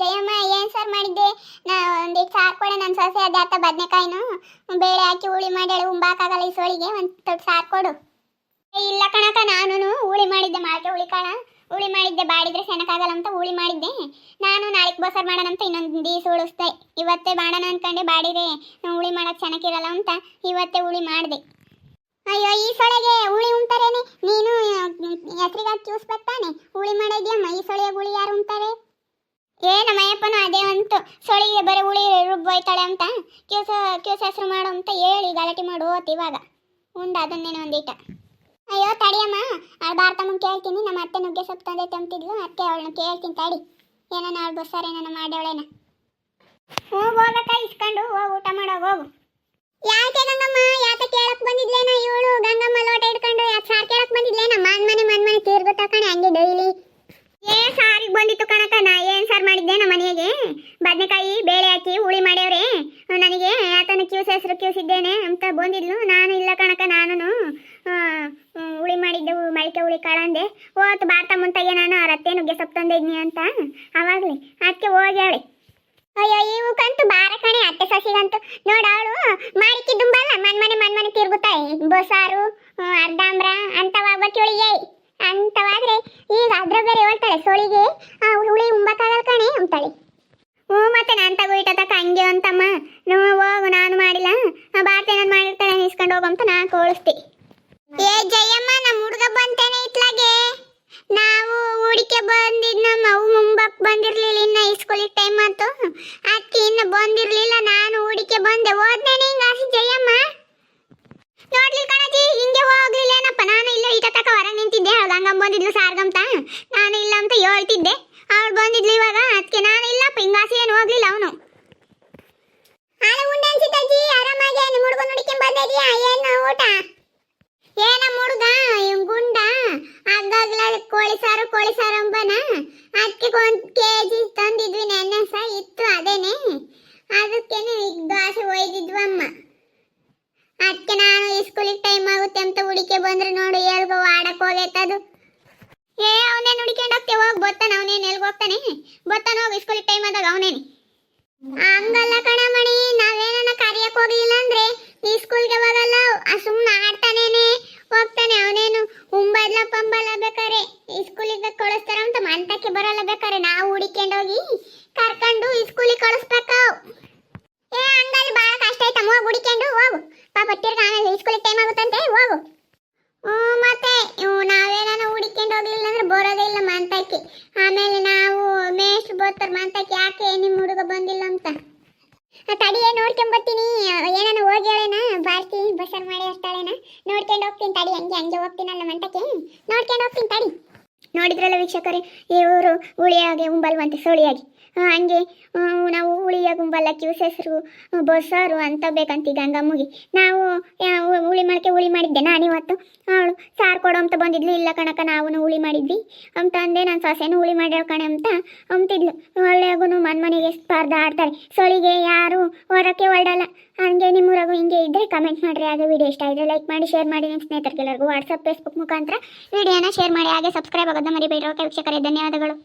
ಜಯಮ್ಮ ಏನು ಸಾರು ಮಾಡಿದ್ದೆ? ಒಂದಿಟ್ಟು ಸಾರು ಕೊಡೆ ನನ್ನ ಸೊಸೆ ಅದಾತ ಬದನೆಕಾಯಿನು ಬೇಳೆ ಹಾಕಿ ಹುಳಿ ಮಾಡಿ ಉಂಬಾಕಾಗಲ್ಲ ಈ ಸೋಳಿಗೆ ಒಂದು ತೊಟ್ಟು ಸಾರು ಕೊಡು. ಇಲ್ಲ ಕಣಕ ನಾನು ಹುಳಿ ಮಾಡಿದ್ದೆ ಮಾಕೆ ಹುಳಿ ಕಾಳ ಹುಳಿ ಮಾಡಿದ್ದೆ ಬಾಡಿದ್ರೆ ಸೆಣಕಾಗಲ್ಲ ಅಂತ ಹುಳಿ ಮಾಡಿದ್ದೆ. ನಾನು ನಾಳೆಗೆ ಬಸಾರು ಮಾಡೋಣ ಅಂತ ಇನ್ನೊಂದು ದಿವಸ ಉಳಿಸ್ದೆ. ಇವತ್ತೇ ಮಾಡೋಣ ಅಂದ್ಕೊಂಡೆ ಬಾಡಿದ್ರೆ ಹುಳಿ ಮಾಡೋಕೆ ಚೆನ್ನಾಗಿರಲ್ಲ ಅಂತ ಇವತ್ತೇ ಹುಳಿ ಮಾಡಿದೆ. ಅಯ್ಯೋ ಈ ಸೊಳೆಗೆ ಹುಳಿ ಉಂಟಾರೇನೆ ನೀನು ಹೆಸರಿಗಾಗಿ ಚೂಸ್ಬೇಕು ತಾನೆ ಹುಳಿ ಮಾಡಿದ್ಯಮ್ಮ. ಈ ಸೊಳೆಗೆ ಹುಳಿ ಯಾರು ಉಂಟಾರೆ? ನಮ್ಮಯ್ಯಪ್ಪನು ಅದೇ ಅಂತು ಸೊಳಿಗೆ ಬರೀ ಹುಳಿ ರುಬ್ಬೋಯ್ತಾಳೆ ಅಂತ ಕ್ಯೂಸ್ ಹೆಸರು ಮಾಡು ಅಂತ ಹೇಳಿ ಗಲಾಟೆ ಮಾಡು ಓತ್ ಇವಾಗ ಉಂಡ ಅದನ್ನೇನು ಒಂದೀಟ. ಅಯ್ಯೋ ತಡಿಯಮ್ಮ ಭಾರತಮ್ಮನ ಕೇಳ್ತೀನಿ. ನಮ್ಮ ಅತ್ತೆ ನುಗ್ಗೆ ಸೊಪ್ಪು ತಂದೈತೆ ಅಂತಿದ್ಲು ಅತ್ತೆ ಅವಳನ್ನ ಕೇಳ್ತೀನಿ ತಡಿ ಏನಾನ ಅವಳು ಬಸ್ಸಾರು ಏನಾನ ಮಾಡ್ಯವಳೇನ. ಹೋಗಕ್ಕ ಇಸ್ಕೊಂಡು ಹೋಗಿ ಊಟ ಮಾಡೋಗ ಹೋಗು. ಯಾಕೆ ಗಂಗಮ್ಮ ಯಾಕೆ ಕೇಳಕ್ ಬಂದಿದ್ಲೇನ ಇವಳು? ಗಂಗಮ್ಮ ಲೋಟ ಇಟ್ಕೊಂಡು ಯಾಕೆ ಸಾರು ಕೇಳಕ್ ಬಂದಿದ್ಲೇನ? ಮನ್ಮನೆ ತೀರ್ಗುತ್ತಾ ಕಣೆ ಹಂಗೆ ಡೈಲಿ. ಸಾರಿಗೆ ಬಂದಿತ್ತು ಕಣಕ. ನಾ ಏನು ಸಾರು ಮಾಡಿದ್ದೆ ನಮ್ಮ ಮನೆಗೆ ಬದನೆಕಾಯಿ ಬೇಳೆ ಹಾಕಿ ಹುಳಿ ಮಾಡ್ಯವ್ರೆ. ನನಗೆ ಯಾತನ ಹೆಸರು ಕ್ಯೂಸಿದ್ದೇನೆ ಅಂತ ಬಂದಿದ್ಲು. ನಾನು ಇಲ್ಲ ಕಣಕ ನಾನು ಹುಳಿ ಮಾಡಿದ್ದೆ ಮಳಿಕೆ ಹುಳಿ ಕಾಳಂದೆ ಓತ್ ಭಾರತ ಮುಂತಾಗೆ ನಾನು ಅವ್ರ ಅತ್ತೆ ನುಗ್ಗೆ ಸೊಪ್ಪು ತಂದಿದ್ನಿ ಅಂತ ಅವಾಗಲೇ ಅದಕ್ಕೆ ಹೋಗ್ಯಾಳೆ. ಅಯ್ಯೋ ಇವು ಕಂತು ಬಾರ ಕಣೆ ಅತ್ತೆ ಸಸಿಗಂತೂ ನೋಡ ಅವಳು ಮಾಡಿಕ್ಕಿದ್ದುಂಬಲ್ಲ ಮನ್ಮನೆ ತಿರುಗುತ್ತಾಯಿ ಬಸಾರು ಅರ್ಧಾಂಬ್ರ ಅಂತವಾಗ್ಬೇಕಿವಳಿಗೆ ಅಂತವಾದ್ರೆ ಈಗ ಅದ್ರ ಬೇರೆ ಹೇಳ್ತಾಳೆ ಸೋಳಿಗೆ ಹುಳಿ ಉಂಬಕ್ಕಾಗಲ್ಲ ಕಣೆ ಅಂತಾಳೆ. ಮತ್ತೆ ನಾನು ತಗೋಯಿಟ್ಟತಕ್ಕ ಹಂಗೆ ಅಂತಮ್ಮ ಹೋಗು ನಾನು ಮಾಡಿಲ್ಲ ಭಾರತ ಏನಾದ್ರು ಮಾಡಿರ್ತಾಳೆ ಇಸ್ಕೊಂಡು ಹೋಗಂತ ನಾನು ಕೋಳಿಸ್ತಿ. ಜಯಮ್ಮ ನಮ್ಮ ಹುಡುಗ ಬಂತೇನೆ ಇತ್ಲಾಗೆ ನಾವು ಹೂಡಿಕೆ ಬಂದಿದ್ ನಮ್ಮ ಅವು ಮುಂಬಕ್ ಬಂದಿರ್ಲಿಲ್ಲ ಇನ್ನ ಸ್ಕೂಲಿಗೆ ಟೈಮ್ ಆಯ್ತು ಅದಕ್ಕೆ ಇನ್ನು ಬಂದಿರ್ಲಿಲ್ಲ. ನಾನು ಹೂಡಿಕೆ ಬಂದೆ ಹೋದ್ನೇನೆ ಹಿಂಗಾಸಿ ಜಯಮ್ಮ ನೋಡ್ಲಿ ಕಣಜಿ ಹಿಂಗೆ ಹೋಗ್ಲಿಲ್ಲ ಏನಪ್ಪ. ನಾನು ಇಲ್ಲ ಇಟ ತಕ ಹೊರ ನಿಂತಿದ್ದೆ ಗಂಗಮ್ಮ ಬಂದಿದ್ಲು ಸಾರ್ಗಂತ ನಾನು ಇಲ್ಲ ಅಂತ ಹೇಳ್ತಿದ್ದೆ. ಅವಳು ಬಂದಿದ್ಲು ಇವಾಗ ಅದಕ್ಕೆ ನಾನು ಇಲ್ಲಪ್ಪ ಹಿಂಗಾಸಿ ಏನು ಹೋಗ್ಲಿಲ್ಲ ಅವನು. ಹಾಲು ಉಂಡೆ ಅನ್ಸಿದ್ದಜ್ಜಿ ಆರಾಮಾಗಿ ನಿಮ್ಮ ಹುಡುಗ ನೋಡಿಕೊಂಡ್ ಬಂದಿದ್ಯಾ? ಏನು ಊಟ ನಮ್ಮ ಹುಡುಗ ಗುಂಡ ಆಗಾಗ್ಲ ಕೋಳಿ ಸಾರು ಅಂಬನ ಅದಕ್ಕೆ 1 kg ತಂದಿದ್ವಿ ನೆನ್ನೆ ಸಹ ಇತ್ತು ಅದೇನೆ ಅದಕ್ಕೇನೆ ಈಗ ದೋಸೆ ಒಯ್ದಿದ್ವಮ್ಮ. ಅದಕ್ಕೆ ನಾನು ಸ್ಕೂಲಿಗೆ ಟೈಮ್ ಆಗುತ್ತೆ ಅಂತ ಹುಡಿಕೆ ಬಂದ್ರೆ ನೋಡು ಎಲ್ಗೋ ಆಡಕ್ಕೆ ಹೋಗೈತದು. ಅವನೇನು ಹುಡ್ಕೊಂಡು ಹೋಗ್ತೇವೆ ಹೋಗಿ ಬತ್ತಾನ ಅವನೇನು ಎಲ್ಗೆ ಹೋಗ್ತಾನೆ ಬತ್ತಾನ ಹೋಗಿ ಸ್ಕೂಲಿಗೆ ಟೈಮ್ ಆದಾಗ ಅವನೇನೆ ಹಂಗಲ್ಲ ಕಣಮಣಿ. ನಾವೇನ ಕರಿಯಕ್ಕೆ ಹೋಗ್ಲಿಲ್ಲ ಅಂದ್ರೆ ಈ ಸ್ಕೂಲ್ಗೆ ಹೋಗಲ್ಲ ಸುಮ್ಮನೆ ಆಡ್ತಾನೇನೆ ಹೋಗ್ತಾನೆ. ಅವನೇನು ಉಂಬಲ್ಲ ಪಂಬಲ್ಲ ಬೇಕಾರೆ ಈ ಸ್ಕೂಲಿಗೆ ಕಳಿಸ್ತಾರ ಅಂತ ಮಂತಕ್ಕೆ ಬರಲ್ಲ ಬೇಕಾರೆ ನಾವು ಹುಡಿಕೊಂಡು ಹೋಗಿ ಕರ್ಕೊಂಡು ಈ ಸ್ಕೂಲಿಗೆ ಕಳಿಸ್ಬೇಕು. ಹಂಗಲ್ಲಿ ಭಾಳ ಕಷ್ಟ ಆಯ್ತಮ್ಮ ಹೋಗಿ ಹುಡಿಕೊಂಡು ಹೋಗು ಪಾಪ ತಿರ್ಗ ಆಮೇಲೆ ಈ ಸ್ಕೂಲಿಗೆ ಟೈಮ್ ಆಗುತ್ತಂತೆ ಹೋಗು. ಮತ್ತೆ ನಾವೇನ ಹುಡಿಕೊಂಡು ಹೋಗ್ಲಿಲ್ಲ ಅಂದ್ರೆ ಬರೋದೇ ಇಲ್ಲ ಮಂತಕ್ಕೆ. ಆಮೇಲೆ ನಾವು ಮೇಷ್ಟ್ರು ಬೋತಾರ ಮಂತಕ್ಕೆ ಯಾಕೆ ನಿಮ್ಮ ಹುಡುಗ ಬಂದಿಲ್ಲ ಅಂತ ತಡಿಯೇ ನೋಡ್ಕೊಂಬರ್ತೀನಿ. ಏನಾನ ಹೋಗಿ ಹೇಳೇನ ಬಾರ್ತಿ ಬಸ್ಸಾರು ಮಾಡಿ ಇರ್ತಾಳೇನ ನೋಡ್ಕೊಂಡು ಹೋಗ್ತೀನಿ ತಡಿ. ಹಂಗೆ ಹೋಗ್ತೀನಲ್ಲ ಮಂಟಕ್ಕೆ ನೋಡ್ಕೊಂಡು ಹೋಗ್ತೀನಿ ತಡಿ. ನೋಡಿದ್ರಲ್ಲ ವೀಕ್ಷಕರೇ ಇವರು ಹುಳಿಯಾಗೆ ಉಂಬಲ್ವಂತೆ ಸೋಳಿಯಾಗಿ ಹಂಗೆ ನಾವು ಹುಳಿಯಾಗಿ ಉಂಬಲ್ಲ ಕ್ಯೂಸ್ ಹೆಸರು ಬಸ್ಸಾರು ಅಂತ ಬೇಕಂತ ಗಂಗಮ್ಮಗೆ. ನಾವು ಹುಳಿ ಮಾಡಿದ್ದೆ ನಾನು ಇವತ್ತು. ಅವಳು ಸಾರು ಕೊಡು ಅಂತ ಬಂದಿದ್ಲು. ಇಲ್ಲ ಕಣಕ ನಾವು ಹುಳಿ ಮಾಡಿದ್ವಿ ಅಂತ ಅಂದೆ. ನಾನು ಸೊಸೆನೂ ಹುಳಿ ಮಾಡ್ಯಾಳ ಕಣೆ ಅಂತ ಅಂತಿದ್ಲು. ಒಳ್ಳೆಗೂ ಮನೆಗೆ ಸ್ಪರ್ಧೆ ಆಡ್ತಾರೆ ಸೊಳಿಗೆ ಯಾರು ಹೊರಕ್ಕೆ ಹೊರಡಲ್ಲ. ಹಂಗೆ ನಿಮ್ಮೂರಾಗೂ ಹಿಂಗೆ ಇದ್ದರೆ ಕಮೆಂಟ್ ಮಾಡಿರಿ. ಹಾಗೆ ವಿಡಿಯೋ ಇಷ್ಟ ಇದ್ದರೆ ಲೈಕ್ ಮಾಡಿ ಶೇರ್ ಮಾಡಿ ನಿಮ್ಮ ಸ್ನೇಹಿತರಿಗೆಲ್ಲರಿಗೂ ವಾಟ್ಸಪ್ ಫೇಸ್ಬುಕ್ ಮುಖಾಂತರ ವಿಡಿಯೋನ ಶೇರ್ ಮಾಡಿ. ಹಾಗೆ ಸಬ್ಸ್ಕ್ರೈಬ್ ಆಗೋದನ್ನ ಮರಿಬೇಡಿ. ಓಕೆ ವೀಕ್ಷಕರೇ ಧನ್ಯವಾದಗಳು.